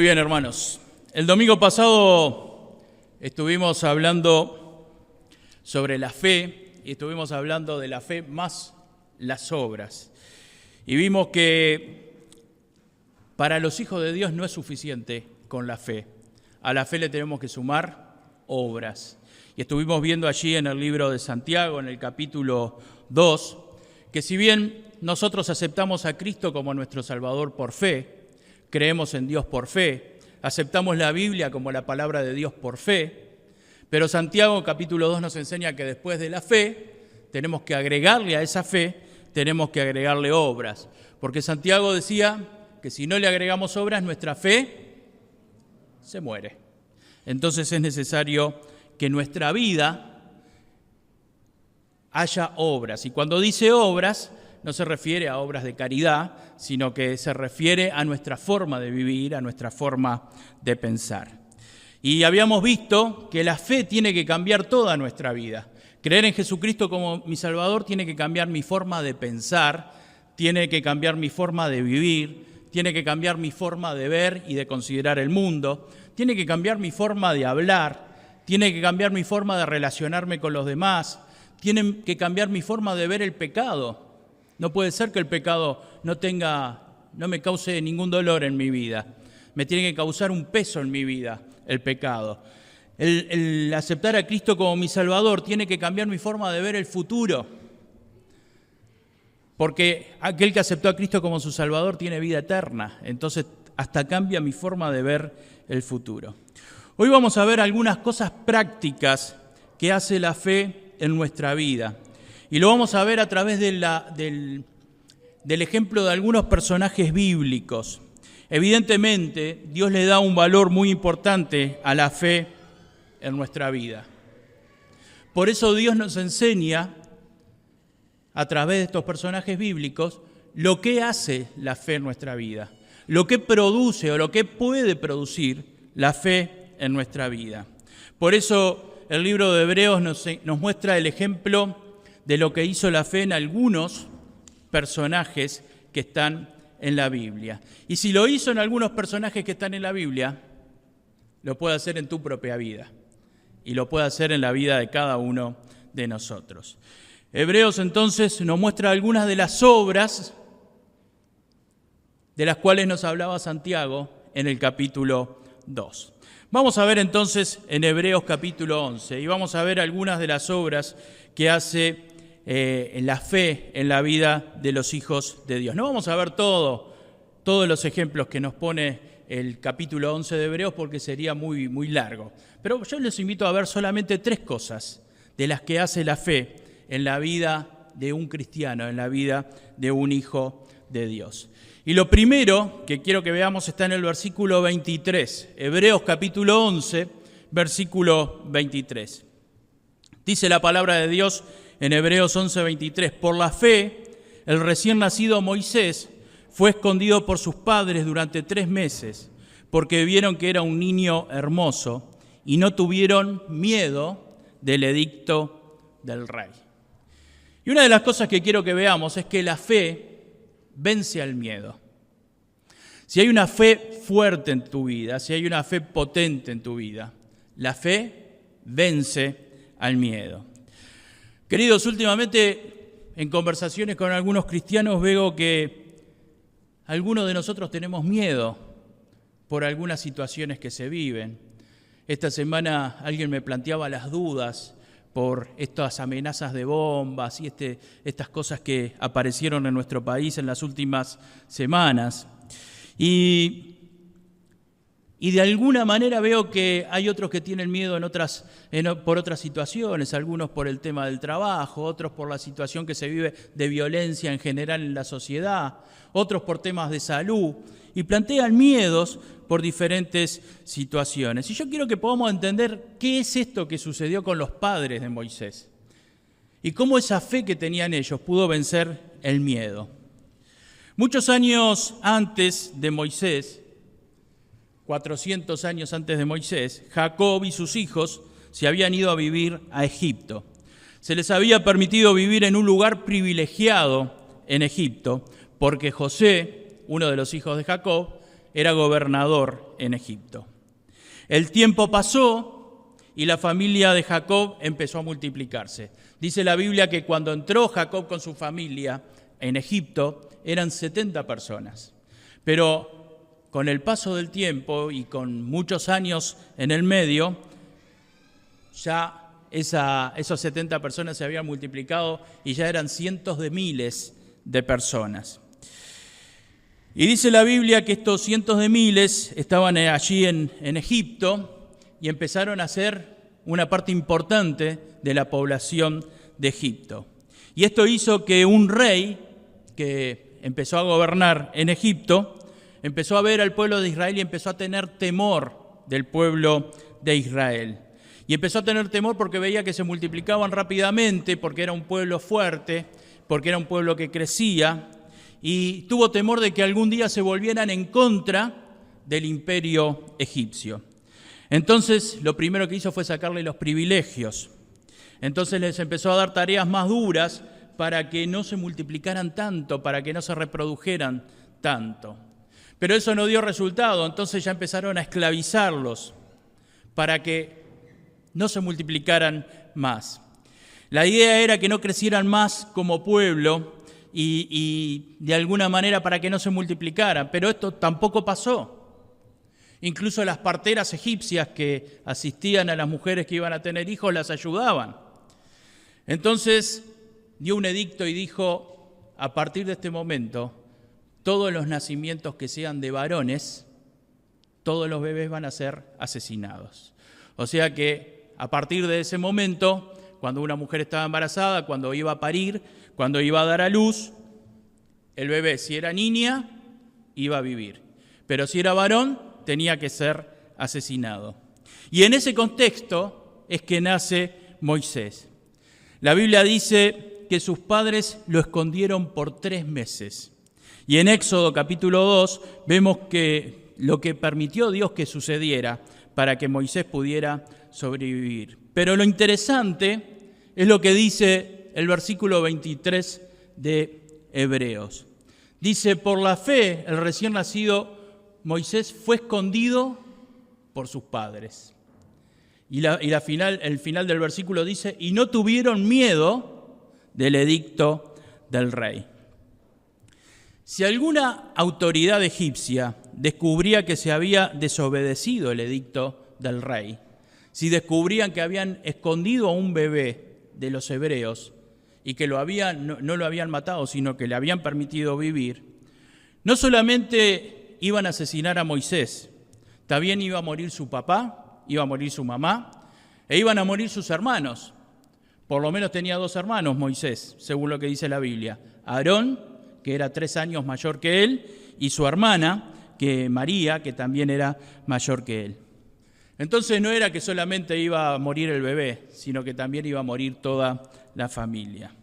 Muy bien, hermanos. El domingo pasado estuvimos hablando sobre la fe y estuvimos hablando de la fe más las obras. Y vimos que para los hijos de Dios no es suficiente con la fe. A la fe le tenemos que sumar obras. Y estuvimos viendo allí en el libro de Santiago, en el capítulo 2, que si bien nosotros aceptamos a Cristo como nuestro Salvador por fe, creemos en Dios por fe, aceptamos la Biblia como la palabra de Dios por fe, pero Santiago capítulo 2 nos enseña que después de la fe tenemos que agregarle a esa fe, tenemos que agregarle obras, porque Santiago decía que si no le agregamos obras, nuestra fe se muere. Entonces es necesario que en nuestra vida haya obras, y cuando dice obras, no se refiere a obras de caridad, sino que se refiere a nuestra forma de vivir, a nuestra forma de pensar. Y habíamos visto que la fe tiene que cambiar toda nuestra vida. Creer en Jesucristo como mi Salvador tiene que cambiar mi forma de pensar, tiene que cambiar mi forma de vivir, tiene que cambiar mi forma de ver y de considerar el mundo, tiene que cambiar mi forma de hablar, tiene que cambiar mi forma de relacionarme con los demás, tiene que cambiar mi forma de ver el pecado. No puede ser que el pecado no me cause ningún dolor en mi vida. Me tiene que causar un peso en mi vida, el pecado. El aceptar a Cristo como mi Salvador tiene que cambiar mi forma de ver el futuro. Porque aquel que aceptó a Cristo como su Salvador tiene vida eterna. Entonces, hasta cambia mi forma de ver el futuro. Hoy vamos a ver algunas cosas prácticas que hace la fe en nuestra vida. Y lo vamos a ver a través del ejemplo de algunos personajes bíblicos. Evidentemente, Dios le da un valor muy importante a la fe en nuestra vida. Por eso Dios nos enseña, a través de estos personajes bíblicos, lo que hace la fe en nuestra vida, lo que produce o lo que puede producir la fe en nuestra vida. Por eso el libro de Hebreos nos muestra el ejemplo de lo que hizo la fe en algunos personajes que están en la Biblia. Y si lo hizo en algunos personajes que están en la Biblia, lo puede hacer en tu propia vida y lo puede hacer en la vida de cada uno de nosotros. Hebreos entonces nos muestra algunas de las obras de las cuales nos hablaba Santiago en el capítulo 2. Vamos a ver entonces en Hebreos capítulo 11 y vamos a ver algunas de las obras que hace en la fe en la vida de los hijos de Dios. No vamos a ver todos los ejemplos que nos pone el capítulo 11 de Hebreos porque sería muy, muy largo. Pero yo les invito a ver solamente 3 cosas de las que hace la fe en la vida de un cristiano, en la vida de un hijo de Dios. Y lo primero que quiero que veamos está en el versículo 23, Hebreos capítulo 11, versículo 23. Dice la palabra de Dios en Hebreos 11, 23, por la fe, el recién nacido Moisés fue escondido por sus padres durante 3 meses, porque vieron que era un niño hermoso y no tuvieron miedo del edicto del rey. Y una de las cosas que quiero que veamos es que la fe vence al miedo. Si hay una fe fuerte en tu vida, si hay una fe potente en tu vida, la fe vence al miedo. Queridos, últimamente en conversaciones con algunos cristianos veo que algunos de nosotros tenemos miedo por algunas situaciones que se viven. Esta semana alguien me planteaba las dudas por estas amenazas de bombas y estas cosas que aparecieron en nuestro país en las últimas semanas. Y de alguna manera veo que hay otros que tienen miedo por otras situaciones, algunos por el tema del trabajo, otros por la situación que se vive de violencia en general en la sociedad, otros por temas de salud, y plantean miedos por diferentes situaciones. Y yo quiero que podamos entender qué es esto que sucedió con los padres de Moisés y cómo esa fe que tenían ellos pudo vencer el miedo. Muchos años antes de Moisés, 400 años antes de Moisés, Jacob y sus hijos se habían ido a vivir a Egipto. Se les había permitido vivir en un lugar privilegiado en Egipto, porque José, uno de los hijos de Jacob, era gobernador en Egipto. El tiempo pasó y la familia de Jacob empezó a multiplicarse. Dice la Biblia que cuando entró Jacob con su familia en Egipto eran 70 personas. Pero con el paso del tiempo y con muchos años en el medio, ya esos 70 personas se habían multiplicado y ya eran cientos de miles de personas. Y dice la Biblia que estos cientos de miles estaban allí en Egipto y empezaron a ser una parte importante de la población de Egipto. Y esto hizo que un rey que empezó a gobernar en Egipto empezó a ver al pueblo de Israel y empezó a tener temor del pueblo de Israel. Y empezó a tener temor porque veía que se multiplicaban rápidamente, porque era un pueblo fuerte, porque era un pueblo que crecía, y tuvo temor de que algún día se volvieran en contra del imperio egipcio. Entonces, lo primero que hizo fue sacarle los privilegios. Entonces les empezó a dar tareas más duras para que no se multiplicaran tanto, para que no se reprodujeran tanto. Pero eso no dio resultado, entonces ya empezaron a esclavizarlos para que no se multiplicaran más. La idea era que no crecieran más como pueblo y de alguna manera para que no se multiplicaran, pero esto tampoco pasó. Incluso las parteras egipcias que asistían a las mujeres que iban a tener hijos las ayudaban. Entonces dio un edicto y dijo, a partir de este momento, todos los nacimientos que sean de varones, todos los bebés van a ser asesinados. O sea que a partir de ese momento, cuando una mujer estaba embarazada, cuando iba a parir, cuando iba a dar a luz, el bebé, si era niña, iba a vivir. Pero si era varón, tenía que ser asesinado. Y en ese contexto es que nace Moisés. La Biblia dice que sus padres lo escondieron por 3 meses. Y en Éxodo capítulo 2 vemos que lo que permitió Dios que sucediera para que Moisés pudiera sobrevivir. Pero lo interesante es lo que dice el versículo 23 de Hebreos. Dice, por la fe, el recién nacido Moisés fue escondido por sus padres. Y el final del versículo dice, y no tuvieron miedo del edicto del rey. Si alguna autoridad egipcia descubría que se había desobedecido el edicto del rey, si descubrían que habían escondido a un bebé de los hebreos y que no lo habían matado, sino que le habían permitido vivir, no solamente iban a asesinar a Moisés, también iba a morir su papá, iba a morir su mamá, e iban a morir sus hermanos. Por lo menos tenía 2 hermanos Moisés, según lo que dice la Biblia. Aarón, que era 3 años mayor que él, y su hermana, que María, que también era mayor que él. Entonces no era que solamente iba a morir el bebé, sino que también iba a morir toda la familia.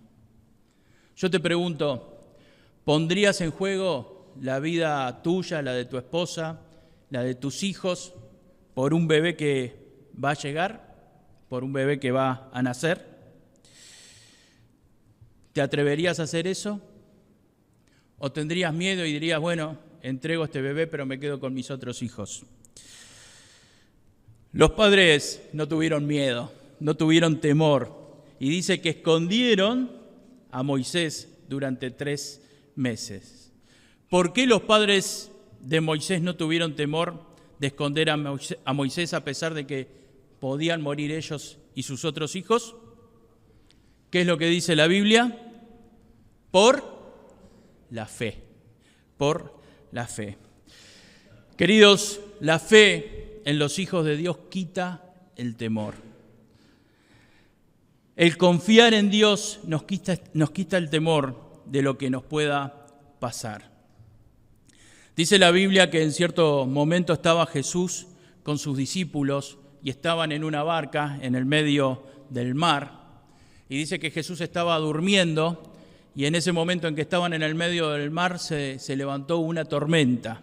Yo te pregunto, ¿pondrías en juego la vida tuya, la de tu esposa, la de tus hijos, por un bebé que va a llegar, por un bebé que va a nacer? ¿Te atreverías a hacer eso? ¿O tendrías miedo y dirías, bueno, entrego a este bebé, pero me quedo con mis otros hijos? Los padres no tuvieron miedo, no tuvieron temor, y dice que escondieron a Moisés durante 3 meses. ¿Por qué los padres de Moisés no tuvieron temor de esconder a Moisés a pesar de que podían morir ellos y sus otros hijos? ¿Qué es lo que dice la Biblia? Por la fe, por la fe. Queridos, la fe en los hijos de Dios quita el temor. El confiar en Dios nos quita el temor de lo que nos pueda pasar. Dice la Biblia que en cierto momento estaba Jesús con sus discípulos y estaban en una barca en el medio del mar. Y dice que Jesús estaba durmiendo y en ese momento en que estaban en el medio del mar se levantó una tormenta.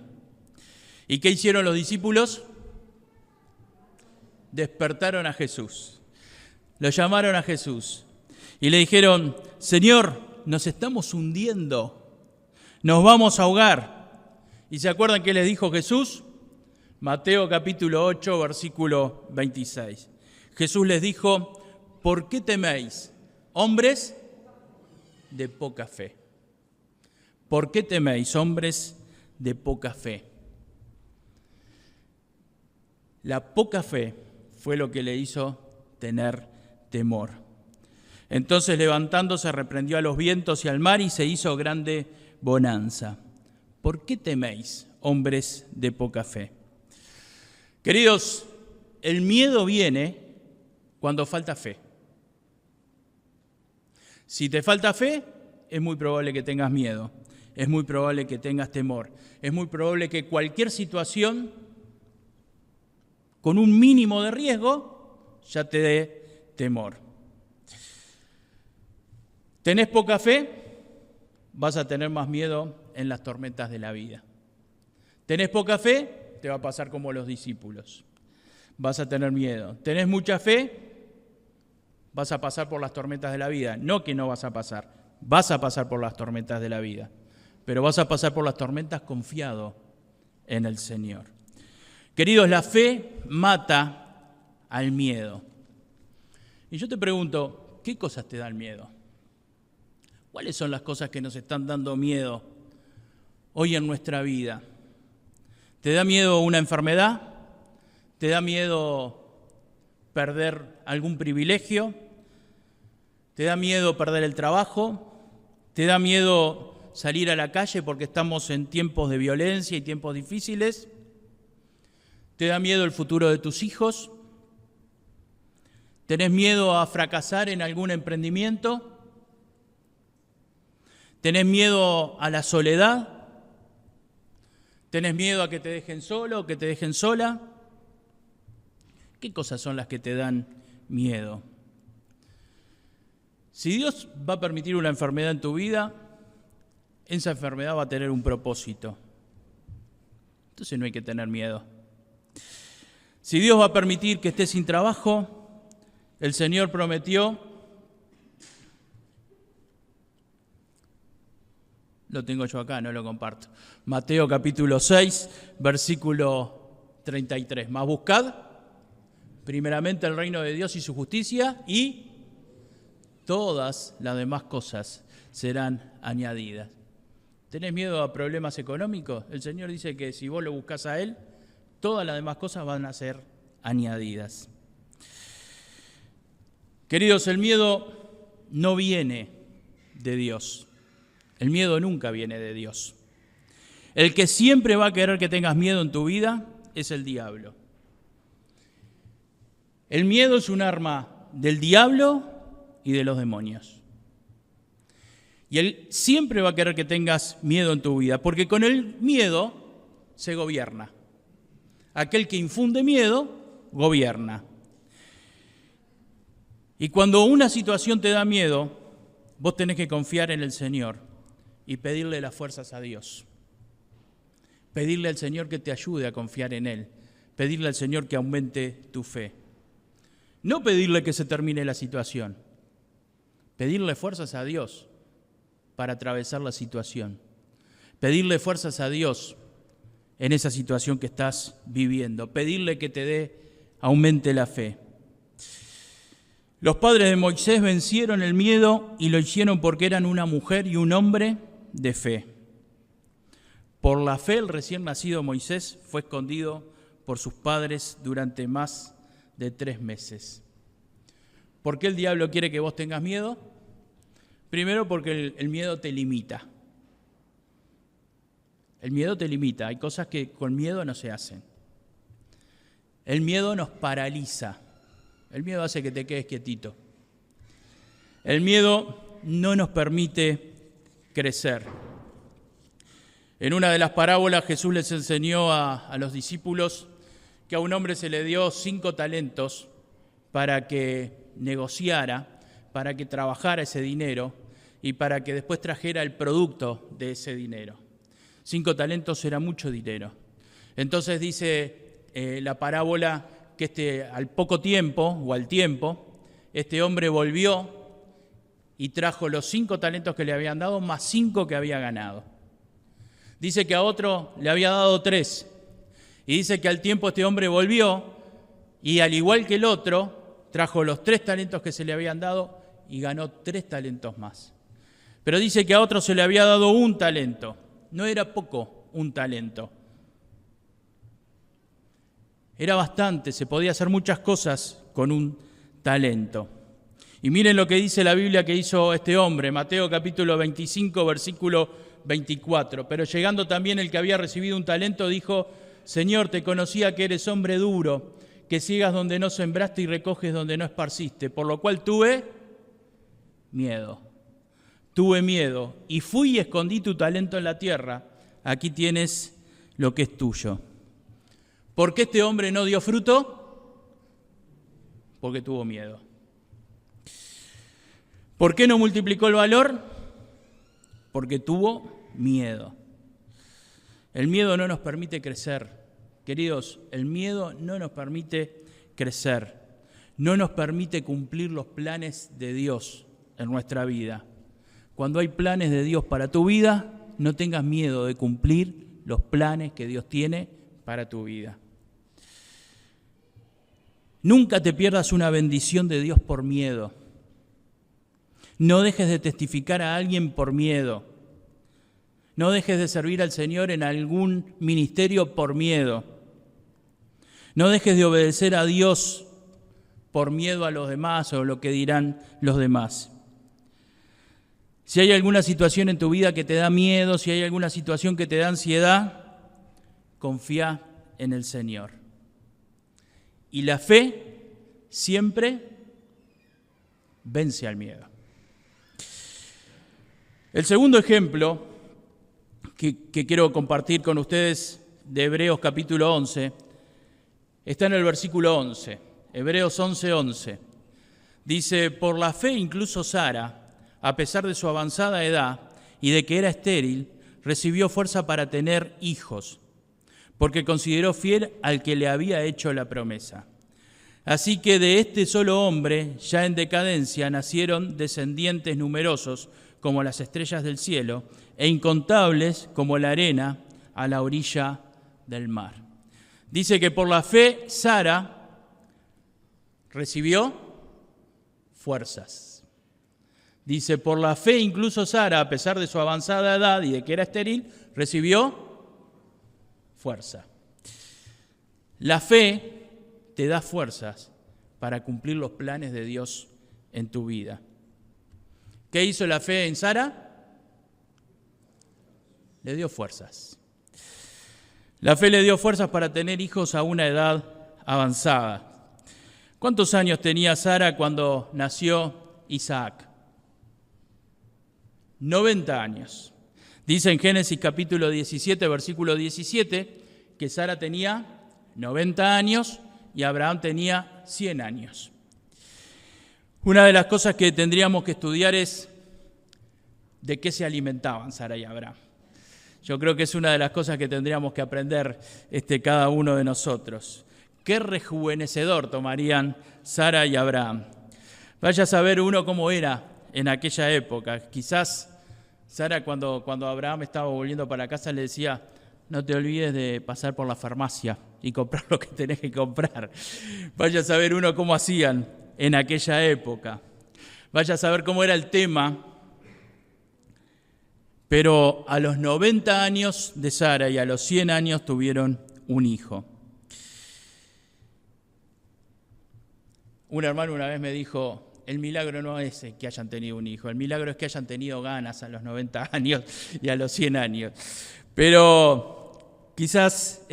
¿Y qué hicieron los discípulos? Despertaron a Jesús. Lo llamaron a Jesús y le dijeron, Señor, nos estamos hundiendo, nos vamos a ahogar. ¿Y se acuerdan qué les dijo Jesús? Mateo capítulo 8, versículo 26. Jesús les dijo, ¿por qué teméis, hombres de poca fe? ¿Por qué teméis, hombres de poca fe? La poca fe fue lo que le hizo tener temor. Entonces, levantándose, reprendió a los vientos y al mar y se hizo grande bonanza. ¿Por qué teméis, hombres de poca fe? Queridos, el miedo viene cuando falta fe. Si te falta fe, es muy probable que tengas miedo, es muy probable que tengas temor, es muy probable que cualquier situación con un mínimo de riesgo ya te dé temor. ¿Tenés poca fe? Vas a tener más miedo en las tormentas de la vida. ¿Tenés poca fe? Te va a pasar como los discípulos. Vas a tener miedo. ¿Tenés mucha fe? Vas a pasar por las tormentas de la vida. No que no vas a pasar por las tormentas de la vida. Pero vas a pasar por las tormentas confiado en el Señor. Queridos, la fe mata al miedo. Y yo te pregunto, ¿qué cosas te dan miedo? ¿Cuáles son las cosas que nos están dando miedo hoy en nuestra vida? ¿Te da miedo una enfermedad? ¿Te da miedo perder algún privilegio? ¿Te da miedo perder el trabajo? ¿Te da miedo salir a la calle porque estamos en tiempos de violencia y tiempos difíciles? ¿Te da miedo el futuro de tus hijos? ¿Tenés miedo a fracasar en algún emprendimiento? ¿Tenés miedo a la soledad? ¿Tenés miedo a que te dejen solo o que te dejen sola? ¿Qué cosas son las que te dan miedo? Si Dios va a permitir una enfermedad en tu vida, esa enfermedad va a tener un propósito. Entonces no hay que tener miedo. Si Dios va a permitir que estés sin trabajo, el Señor prometió, lo tengo yo acá, no lo comparto. Mateo capítulo 6, versículo 33. Mas buscad primeramente el reino de Dios y su justicia y todas las demás cosas serán añadidas. ¿Tenés miedo a problemas económicos? El Señor dice que si vos lo buscás a Él, todas las demás cosas van a ser añadidas. Queridos, el miedo no viene de Dios. El miedo nunca viene de Dios. El que siempre va a querer que tengas miedo en tu vida es el diablo. El miedo es un arma del diablo y de los demonios. Y él siempre va a querer que tengas miedo en tu vida, porque con el miedo se gobierna. Aquel que infunde miedo, gobierna. Y cuando una situación te da miedo, vos tenés que confiar en el Señor y pedirle las fuerzas a Dios. Pedirle al Señor que te ayude a confiar en Él. Pedirle al Señor que aumente tu fe. No pedirle que se termine la situación. Pedirle fuerzas a Dios para atravesar la situación. Pedirle fuerzas a Dios en esa situación que estás viviendo. Pedirle que te aumente la fe. Los padres de Moisés vencieron el miedo y lo hicieron porque eran una mujer y un hombre de fe. Por la fe, el recién nacido Moisés fue escondido por sus padres durante más de 3 meses. ¿Por qué el diablo quiere que vos tengas miedo? Primero porque el miedo te limita. El miedo te limita. Hay cosas que con miedo no se hacen. El miedo nos paraliza. El miedo hace que te quedes quietito. El miedo no nos permite crecer. En una de las parábolas Jesús les enseñó a los discípulos que a un hombre se le dio 5 talentos para que negociara, para que trabajara ese dinero y para que después trajera el producto de ese dinero. 5 talentos era mucho dinero. Entonces dice la parábola que al poco tiempo o al tiempo, este hombre volvió y trajo los 5 talentos que le habían dado más 5 que había ganado. Dice que a otro le había dado 3. Y dice que al tiempo este hombre volvió y al igual que el otro, trajo los 3 talentos que se le habían dado y ganó 3 talentos más. Pero dice que a otro se le había dado 1 talento. No era poco 1 talento. Era bastante, se podía hacer muchas cosas con 1 talento. Y miren lo que dice la Biblia que hizo este hombre, Mateo capítulo 25, versículo 24. Pero llegando también el que había recibido 1 talento, dijo: Señor, te conocía que eres hombre duro, que ciegas donde no sembraste y recoges donde no esparciste, por lo cual tuve miedo y fui y escondí tu talento en la tierra. Aquí tienes lo que es tuyo. ¿Por qué este hombre no dio fruto? Porque tuvo miedo. ¿Por qué no multiplicó el valor? Porque tuvo miedo. El miedo no nos permite crecer. Queridos, el miedo no nos permite crecer. No nos permite cumplir los planes de Dios en nuestra vida. Cuando hay planes de Dios para tu vida, no tengas miedo de cumplir los planes que Dios tiene para tu vida. Nunca te pierdas una bendición de Dios por miedo. No dejes de testificar a alguien por miedo. No dejes de servir al Señor en algún ministerio por miedo. No dejes de obedecer a Dios por miedo a los demás o lo que dirán los demás. Si hay alguna situación en tu vida que te da miedo, si hay alguna situación que te da ansiedad, confía en el Señor. Y la fe siempre vence al miedo. El segundo ejemplo que quiero compartir con ustedes de Hebreos capítulo 11 está en el versículo 11, Hebreos 11:11. Dice: por la fe incluso Sara, a pesar de su avanzada edad y de que era estéril, recibió fuerza para tener hijos, porque consideró fiel al que le había hecho la promesa. Así que de este solo hombre, ya en decadencia, nacieron descendientes numerosos como las estrellas del cielo e incontables como la arena a la orilla del mar. Dice que por la fe Sara recibió fuerzas. Dice, por la fe incluso Sara, a pesar de su avanzada edad y de que era estéril, recibió fuerza. La fe te da fuerzas para cumplir los planes de Dios en tu vida. ¿Qué hizo la fe en Sara? Le dio fuerzas. La fe le dio fuerzas para tener hijos a una edad avanzada. ¿Cuántos años tenía Sara cuando nació Isaac? 90 años. Dice en Génesis capítulo 17, versículo 17, que Sara tenía 90 años y Abraham tenía 100 años. Una de las cosas que tendríamos que estudiar es de qué se alimentaban Sara y Abraham. Yo creo que es una de las cosas que tendríamos que aprender cada uno de nosotros. ¿Qué rejuvenecedor tomarían Sara y Abraham? Vaya a saber uno cómo era en aquella época. Quizás Sara cuando Abraham estaba volviendo para casa le decía: no te olvides de pasar por la farmacia y comprar lo que tenés que comprar. Vaya a saber uno cómo hacían en aquella época. Vaya a saber cómo era el tema. Pero a los 90 años de Sara y a los 100 años tuvieron un hijo. Un hermano una vez me dijo: el milagro no es que hayan tenido un hijo, el milagro es que hayan tenido ganas a los 90 años y a los 100 años. Pero quizás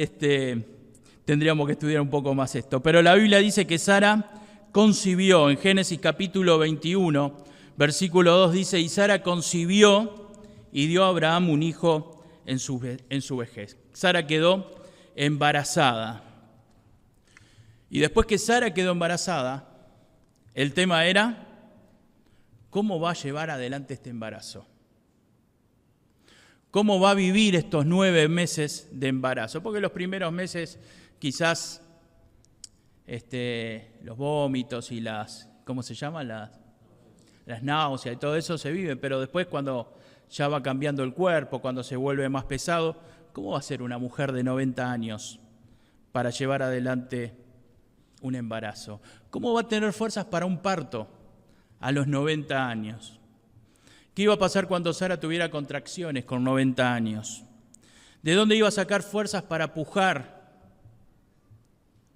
tendríamos que estudiar un poco más esto. Pero la Biblia dice que Sara concibió, en Génesis capítulo 21, versículo 2 dice: y Sara concibió y dio a Abraham un hijo en su vejez. Sara quedó embarazada. Y después que Sara quedó embarazada, el tema era: ¿cómo va a llevar adelante este embarazo? ¿Cómo va a vivir estos 9 meses de embarazo? Porque los primeros meses quizás los vómitos y las, ¿cómo se llama? Las náuseas y todo eso se vive, pero después cuando ya va cambiando el cuerpo, cuando se vuelve más pesado. ¿Cómo va a ser una mujer de 90 años para llevar adelante un embarazo? ¿Cómo va a tener fuerzas para un parto a los 90 años? ¿Qué iba a pasar cuando Sara tuviera contracciones con 90 años? ¿De dónde iba a sacar fuerzas para pujar,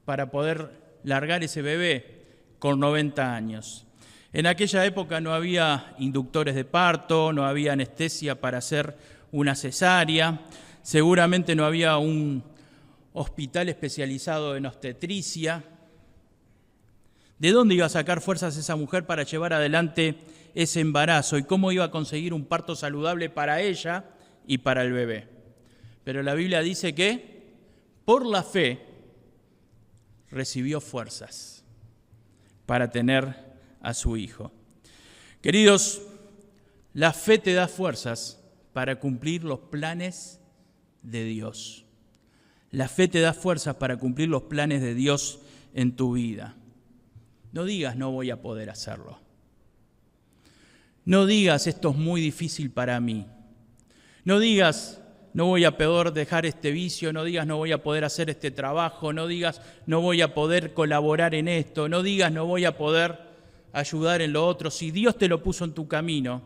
para poder largar ese bebé con 90 años? En aquella época no había inductores de parto, no había anestesia para hacer una cesárea, seguramente no había un hospital especializado en obstetricia. ¿De dónde iba a sacar fuerzas esa mujer para llevar adelante ese embarazo? ¿Y cómo iba a conseguir un parto saludable para ella y para el bebé? Pero la Biblia dice que por la fe recibió fuerzas para tener a su hijo. Queridos, la fe te da fuerzas para cumplir los planes de Dios. La fe te da fuerzas para cumplir los planes de Dios en tu vida. No digas, no voy a poder hacerlo. No digas, esto es muy difícil para mí. No digas, no voy a poder dejar este vicio. No digas, no voy a poder hacer este trabajo. No digas, no voy a poder colaborar en esto. No digas, no voy a poder ayudar en lo otro. Si Dios te lo puso en tu camino,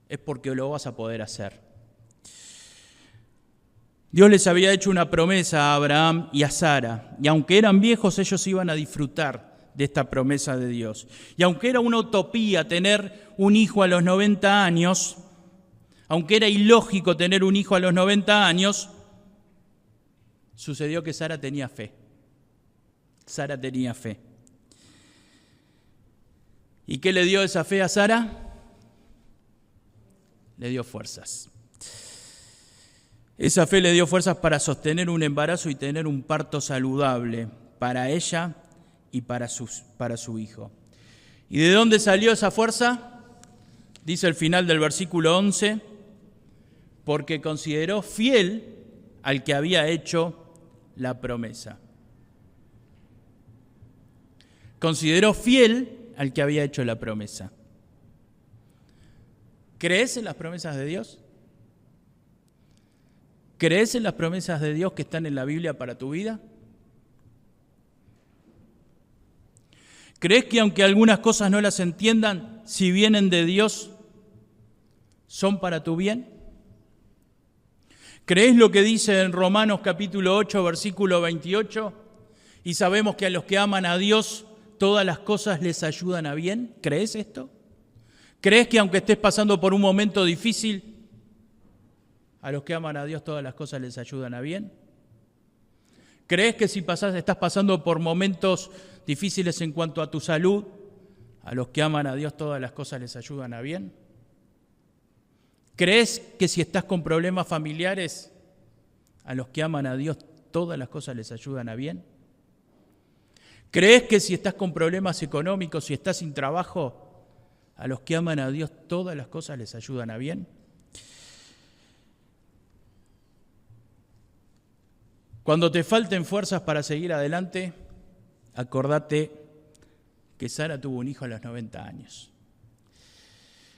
es porque lo vas a poder hacer. Dios les había hecho una promesa a Abraham y a Sara, y aunque eran viejos, ellos iban a disfrutar de esta promesa de Dios. Y aunque era una utopía tener un hijo a los 90 años, aunque era ilógico tener un hijo a los 90 años, sucedió que Sara tenía fe. Sara tenía fe. ¿Y qué le dio esa fe a Sara? Le dio fuerzas. Esa fe le dio fuerzas para sostener un embarazo y tener un parto saludable para ella y para su hijo. ¿Y de dónde salió esa fuerza? Dice el final del versículo 11, porque consideró fiel al que había hecho la promesa. Consideró fiel al que había hecho la promesa. ¿Crees en las promesas de Dios? ¿Crees en las promesas de Dios que están en la Biblia para tu vida? ¿Crees que aunque algunas cosas no las entiendan, si vienen de Dios, son para tu bien? ¿Crees lo que dice en Romanos capítulo 8, versículo 28? Y sabemos que a los que aman a Dios, todas las cosas les ayudan a bien. ¿Crees esto? ¿Crees que aunque estés pasando por un momento difícil, a los que aman a Dios todas las cosas les ayudan a bien? ¿Crees que si estás pasando por momentos difíciles en cuanto a tu salud, a los que aman a Dios todas las cosas les ayudan a bien? ¿Crees que si estás con problemas familiares, a los que aman a Dios todas las cosas les ayudan a bien? ¿Crees que si estás con problemas económicos, si estás sin trabajo, a los que aman a Dios todas las cosas les ayudan a bien? Cuando te falten fuerzas para seguir adelante, acordate que Sara tuvo un hijo a los 90 años.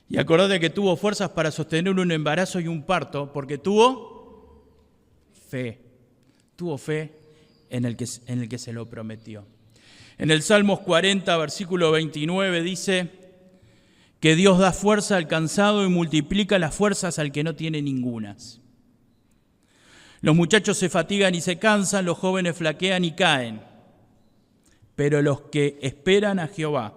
Y acordate que tuvo fuerzas para sostener un embarazo y un parto, porque tuvo fe. Tuvo fe en el que se lo prometió. En el Salmos 40, versículo 29, dice que Dios da fuerza al cansado y multiplica las fuerzas al que no tiene ningunas. Los muchachos se fatigan y se cansan, los jóvenes flaquean y caen. Pero los que esperan a Jehová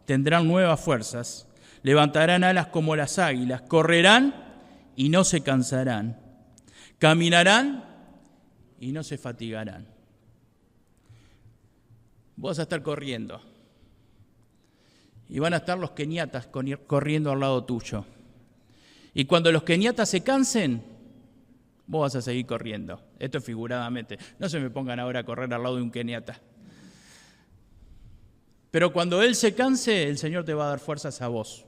tendrán nuevas fuerzas, levantarán alas como las águilas, correrán y no se cansarán, caminarán y no se fatigarán. Vos vas a estar corriendo y van a estar los keniatas corriendo al lado tuyo. Y cuando los keniatas se cansen, vos vas a seguir corriendo. Esto es figuradamente. No se me pongan ahora a correr al lado de un keniata. Pero cuando él se canse, el Señor te va a dar fuerzas a vos.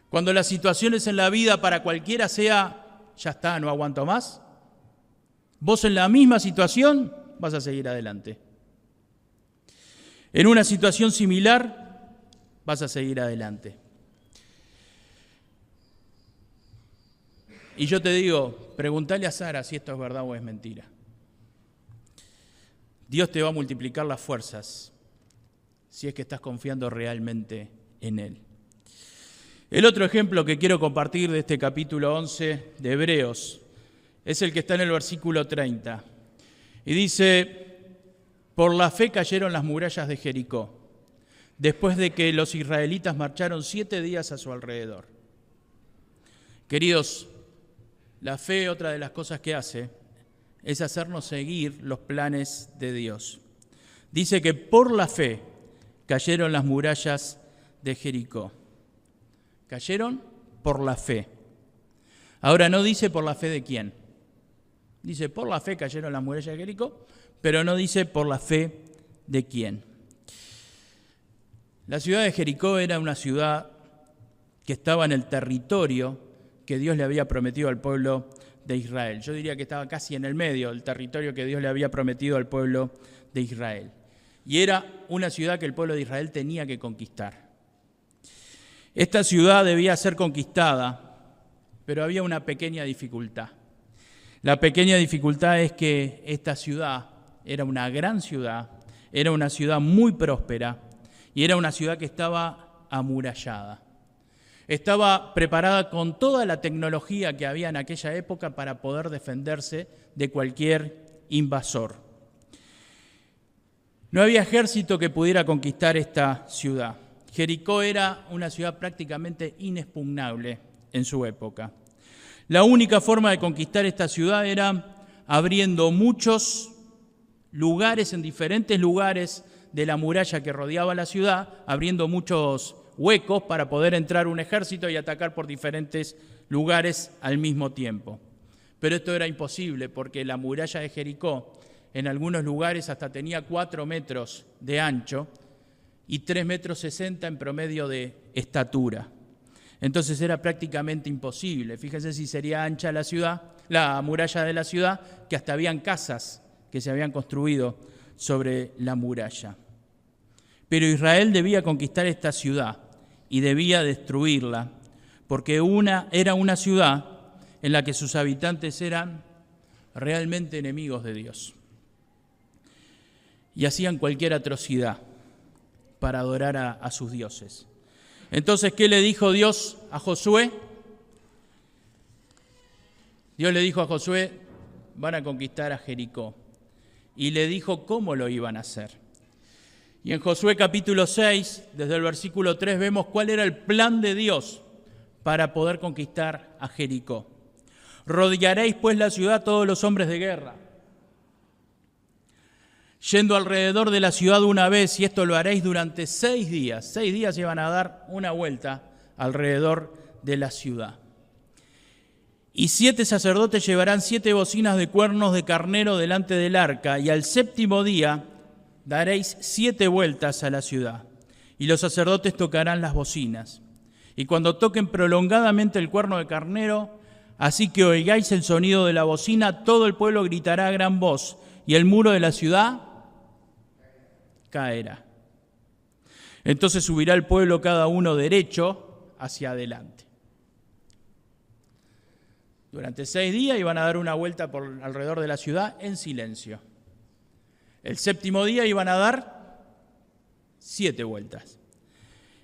Cuando las situaciones en la vida para cualquiera sea, ya está, no aguanto más, vos en la misma situación vas a seguir adelante. En una situación similar vas a seguir adelante. Y yo te digo, preguntale a Sara si esto es verdad o es mentira. Dios te va a multiplicar las fuerzas si es que estás confiando realmente en Él. El otro ejemplo que quiero compartir de este capítulo 11 de Hebreos es el que está en el versículo 30. Y dice, por la fe cayeron las murallas de Jericó, después de que los israelitas marcharon 7 días a su alrededor. Queridos, la fe, otra de las cosas que hace, es hacernos seguir los planes de Dios. Dice que por la fe cayeron las murallas de Jericó. Cayeron por la fe. Ahora no dice por la fe de quién. Dice por la fe cayeron las murallas de Jericó, pero no dice por la fe de quién. La ciudad de Jericó era una ciudad que estaba en el territorio que Dios le había prometido al pueblo de Israel. Yo diría que estaba casi en el medio del territorio que Dios le había prometido al pueblo de Israel. Y era una ciudad que el pueblo de Israel tenía que conquistar. Esta ciudad debía ser conquistada, pero había una pequeña dificultad. La pequeña dificultad es que esta ciudad era una gran ciudad, era una ciudad muy próspera y era una ciudad que estaba amurallada. Estaba preparada con toda la tecnología que había en aquella época para poder defenderse de cualquier invasor. No había ejército que pudiera conquistar esta ciudad. Jericó era una ciudad prácticamente inexpugnable en su época. La única forma de conquistar esta ciudad era abriendo muchos lugares, en diferentes lugares de la muralla que rodeaba la ciudad, abriendo muchos huecos para poder entrar un ejército y atacar por diferentes lugares al mismo tiempo. Pero esto era imposible porque la muralla de Jericó en algunos lugares hasta tenía 4 metros de ancho y 3,60 metros en promedio de estatura. Entonces era prácticamente imposible. Fíjense si sería ancha la ciudad, la muralla de la ciudad, que hasta habían casas que se habían construido sobre la muralla. Pero Israel debía conquistar esta ciudad y debía destruirla, porque era una ciudad en la que sus habitantes eran realmente enemigos de Dios. Y hacían cualquier atrocidad para adorar a sus dioses. Entonces, ¿qué le dijo Dios a Josué? Dios le dijo a Josué, van a conquistar a Jericó. Y le dijo cómo lo iban a hacer. Y en Josué capítulo 6, desde el versículo 3, vemos cuál era el plan de Dios para poder conquistar a Jericó. Rodearéis pues la ciudad todos los hombres de guerra, yendo alrededor de la ciudad una vez, y esto lo haréis durante 6 días. 6 días iban a dar una vuelta alrededor de la ciudad. Y 7 sacerdotes llevarán 7 bocinas de cuernos de carnero delante del arca, y al 7º día daréis 7 vueltas a la ciudad, y los sacerdotes tocarán las bocinas. Y cuando toquen prolongadamente el cuerno de carnero, así que oigáis el sonido de la bocina, todo el pueblo gritará a gran voz, y el muro de la ciudad caerá. Entonces subirá el pueblo cada uno derecho hacia adelante. Durante 6 días iban a dar una vuelta por alrededor de la ciudad en silencio. El 7º día iban a dar 7 vueltas.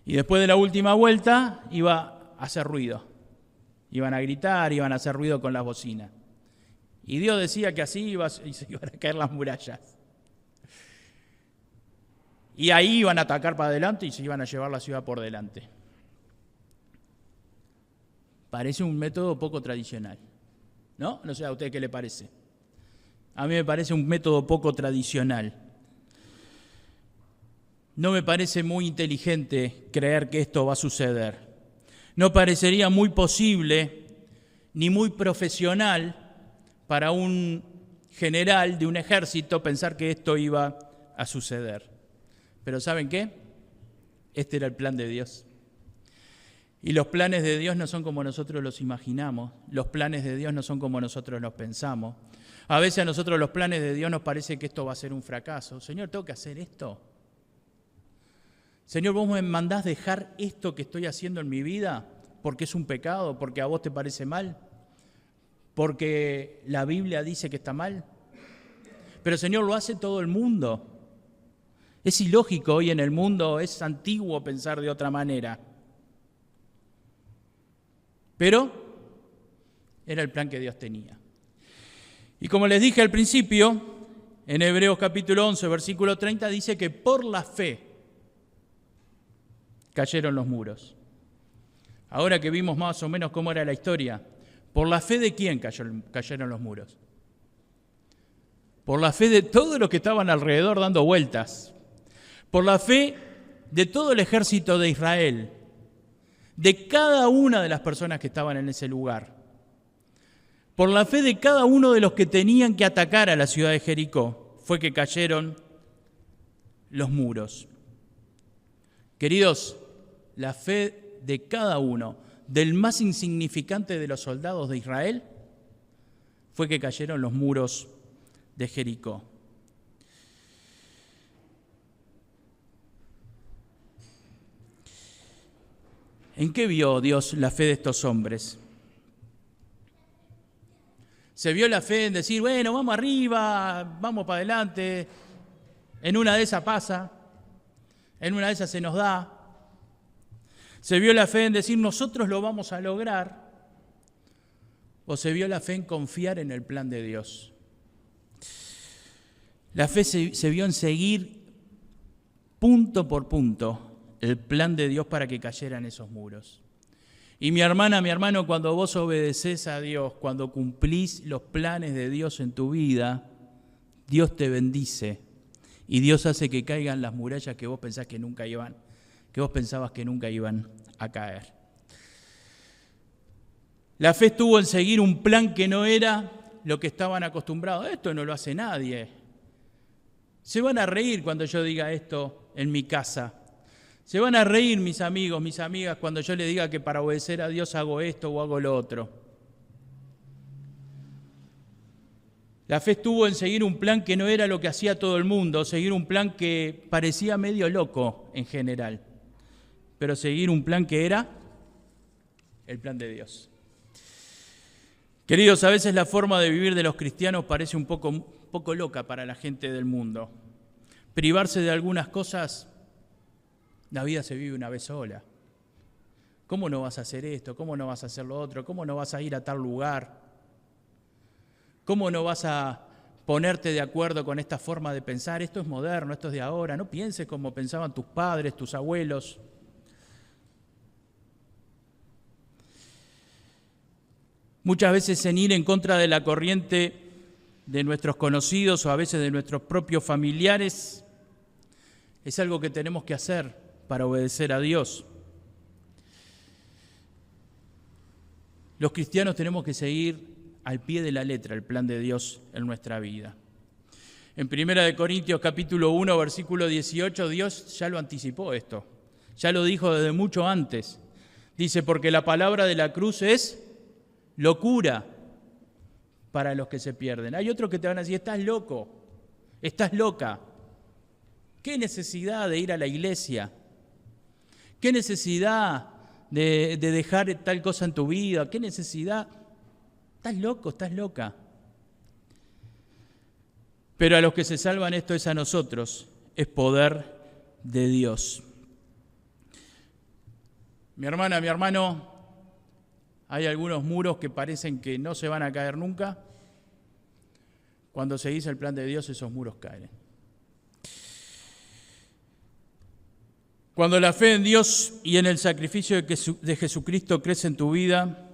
Y después de la última vuelta iba a hacer ruido. Iban a gritar, iban a hacer ruido con las bocinas. Y Dios decía que así se iban a caer las murallas. Y ahí iban a atacar para adelante y se iban a llevar la ciudad por delante. Parece un método poco tradicional, ¿no? No sé a usted qué le parece. A mí me parece un método poco tradicional. No me parece muy inteligente creer que esto va a suceder. No parecería muy posible ni muy profesional para un general de un ejército pensar que esto iba a suceder. Pero ¿saben qué? Este era el plan de Dios. Y los planes de Dios no son como nosotros los imaginamos. Los planes de Dios no son como nosotros los pensamos. A veces a nosotros los planes de Dios nos parece que esto va a ser un fracaso. Señor, ¿tengo que hacer esto? Señor, ¿vos me mandás dejar esto que estoy haciendo en mi vida porque es un pecado, porque a vos te parece mal? porque la Biblia dice que está mal. Pero Señor, lo hace todo el mundo. Es ilógico hoy en el mundo, es antiguo pensar de otra manera. Pero era el plan que Dios tenía. Y como les dije al principio, en Hebreos capítulo 11, versículo 30, dice que por la fe cayeron los muros. Ahora que vimos más o menos cómo era la historia, ¿por la fe de quién cayeron los muros? Por la fe de todos los que estaban alrededor dando vueltas. Por la fe de todo el ejército de Israel, de cada una de las personas que estaban en ese lugar. Por la fe de cada uno de los que tenían que atacar a la ciudad de Jericó, fue que cayeron los muros. Queridos, la fe de cada uno, del más insignificante de los soldados de Israel, fue que cayeron los muros de Jericó. ¿En qué vio Dios la fe de estos hombres? Se vio la fe en decir, bueno, vamos arriba, vamos para adelante, en una de esas pasa, en una de esas se nos da. Se vio la fe en decir, nosotros lo vamos a lograr. O se vio la fe en confiar en el plan de Dios. La fe se vio en seguir punto por punto el plan de Dios para que cayeran esos muros. Y mi hermana, mi hermano, cuando vos obedeces a Dios, cuando cumplís los planes de Dios en tu vida, Dios te bendice y Dios hace que caigan las murallas que vos pensabas que nunca iban a caer. La fe estuvo en seguir un plan que no era lo que estaban acostumbrados. Esto no lo hace nadie. Se van a reír cuando yo diga esto en mi casa. Se van a reír mis amigos, mis amigas, cuando yo les diga que para obedecer a Dios hago esto o hago lo otro. La fe estuvo en seguir un plan que no era lo que hacía todo el mundo, seguir un plan que parecía medio loco en general, pero seguir un plan que era el plan de Dios. Queridos, a veces la forma de vivir de los cristianos parece un poco loca para la gente del mundo. Privarse de algunas cosas. La vida se vive una vez sola. ¿Cómo no vas a hacer esto? ¿Cómo no vas a hacer lo otro? ¿Cómo no vas a ir a tal lugar? ¿Cómo no vas a ponerte de acuerdo con esta forma de pensar? Esto es moderno, esto es de ahora. No pienses como pensaban tus padres, tus abuelos. Muchas veces en ir en contra de la corriente de nuestros conocidos o a veces de nuestros propios familiares es algo que tenemos que hacer para obedecer a Dios. Los cristianos tenemos que seguir al pie de la letra el plan de Dios en nuestra vida. En 1 Corintios capítulo 1, versículo 18, Dios ya lo anticipó esto. Ya lo dijo desde mucho antes. Dice, porque la palabra de la cruz es locura para los que se pierden. Hay otros que te van a decir, estás loco, estás loca. ¿Qué necesidad de ir a la iglesia? ¿Qué necesidad de dejar tal cosa en tu vida? ¿Qué necesidad? Estás loco, estás loca. Pero a los que se salvan esto es a nosotros, es poder de Dios. Mi hermana, mi hermano, hay algunos muros que parecen que no se van a caer nunca. Cuando seguís el plan de Dios, esos muros caen. Cuando la fe en Dios y en el sacrificio de Jesucristo crece en tu vida,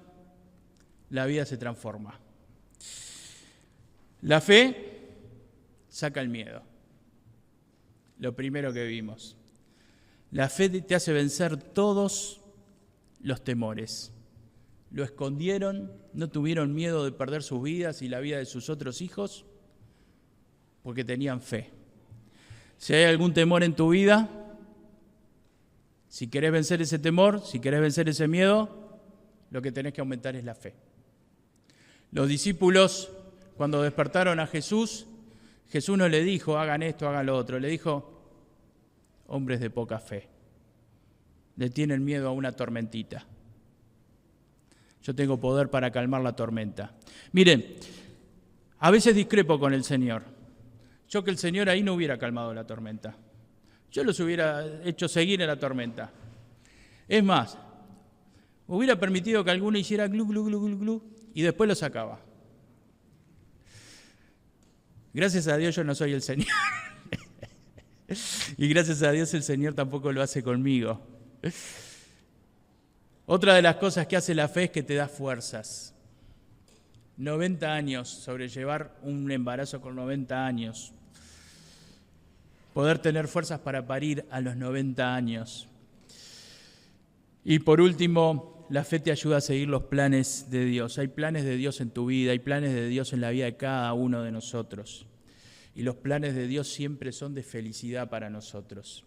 la vida se transforma. La fe saca el miedo. Lo primero que vimos. La fe te hace vencer todos los temores. Lo escondieron, no tuvieron miedo de perder sus vidas y la vida de sus otros hijos porque tenían fe. Si hay algún temor en tu vida, si querés vencer ese temor, si querés vencer ese miedo, lo que tenés que aumentar es la fe. Los discípulos, cuando despertaron a Jesús, Jesús no le dijo, hagan esto, hagan lo otro. Le dijo, hombres de poca fe. Le tienen miedo a una tormentita. Yo tengo poder para calmar la tormenta. Miren, a veces discrepo con el Señor. Yo que el Señor ahí no hubiera calmado la tormenta. Yo los hubiera hecho seguir en la tormenta. Es más, hubiera permitido que alguno hiciera glu, glu, glu, glu, glu, y después lo sacaba. Gracias a Dios yo no soy el Señor. Y gracias a Dios el Señor tampoco lo hace conmigo. Otra de las cosas que hace la fe es que te da fuerzas. 90 años, sobrellevar un embarazo con 90 años. Poder tener fuerzas para parir a los 90 años. Y por último, la fe te ayuda a seguir los planes de Dios. Hay planes de Dios en tu vida, hay planes de Dios en la vida de cada uno de nosotros. Y los planes de Dios siempre son de felicidad para nosotros.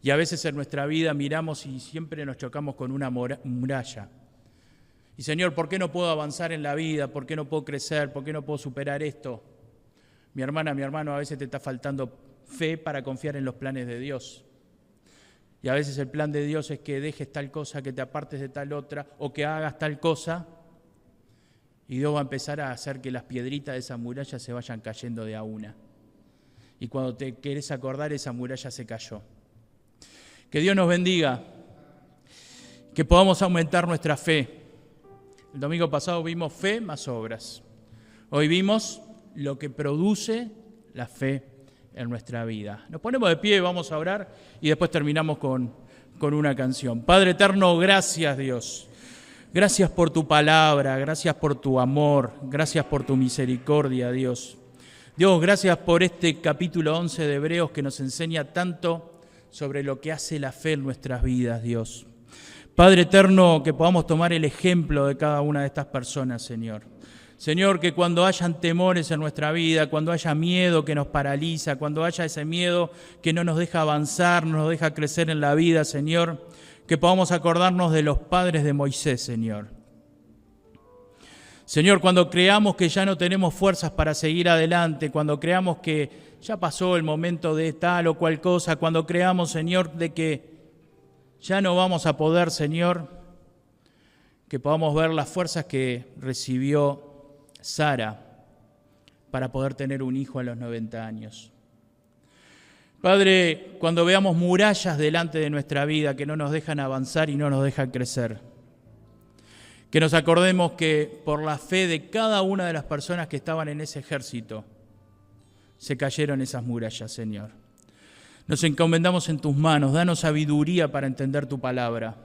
Y a veces en nuestra vida miramos y siempre nos chocamos con una muralla. Y Señor, ¿por qué no puedo avanzar en la vida? ¿Por qué no puedo crecer? ¿Por qué no puedo superar esto? Mi hermana, mi hermano, a veces te está faltando fe para confiar en los planes de Dios. Y a veces el plan de Dios es que dejes tal cosa, que te apartes de tal otra, o que hagas tal cosa, y Dios va a empezar a hacer que las piedritas de esa muralla se vayan cayendo de a una. Y cuando te querés acordar, esa muralla se cayó. Que Dios nos bendiga, que podamos aumentar nuestra fe. El domingo pasado vimos fe más obras. Hoy vimos lo que produce la fe en nuestra vida. Nos ponemos de pie, vamos a orar y después terminamos con una canción. Padre eterno, gracias Dios. Gracias por tu palabra, gracias por tu amor, gracias por tu misericordia, Dios. Dios, gracias por este capítulo 11 de Hebreos que nos enseña tanto sobre lo que hace la fe en nuestras vidas, Dios. Padre eterno, que podamos tomar el ejemplo de cada una de estas personas, Señor. Señor, que cuando hayan temores en nuestra vida, cuando haya miedo que nos paraliza, cuando haya ese miedo que no nos deja avanzar, no nos deja crecer en la vida, Señor, que podamos acordarnos de los padres de Moisés, Señor. Señor, cuando creamos que ya no tenemos fuerzas para seguir adelante, cuando creamos que ya pasó el momento de tal o cual cosa, cuando creamos, Señor, de que ya no vamos a poder, Señor, que podamos ver las fuerzas que recibió Sara para poder tener un hijo a los 90 años. Padre, cuando veamos murallas delante de nuestra vida que no nos dejan avanzar y no nos dejan crecer, que nos acordemos que por la fe de cada una de las personas que estaban en ese ejército, se cayeron esas murallas, Señor. Nos encomendamos en tus manos, danos sabiduría para entender tu palabra,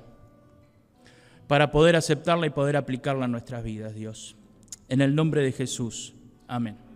para poder aceptarla y poder aplicarla en nuestras vidas, Dios. En el nombre de Jesús. Amén.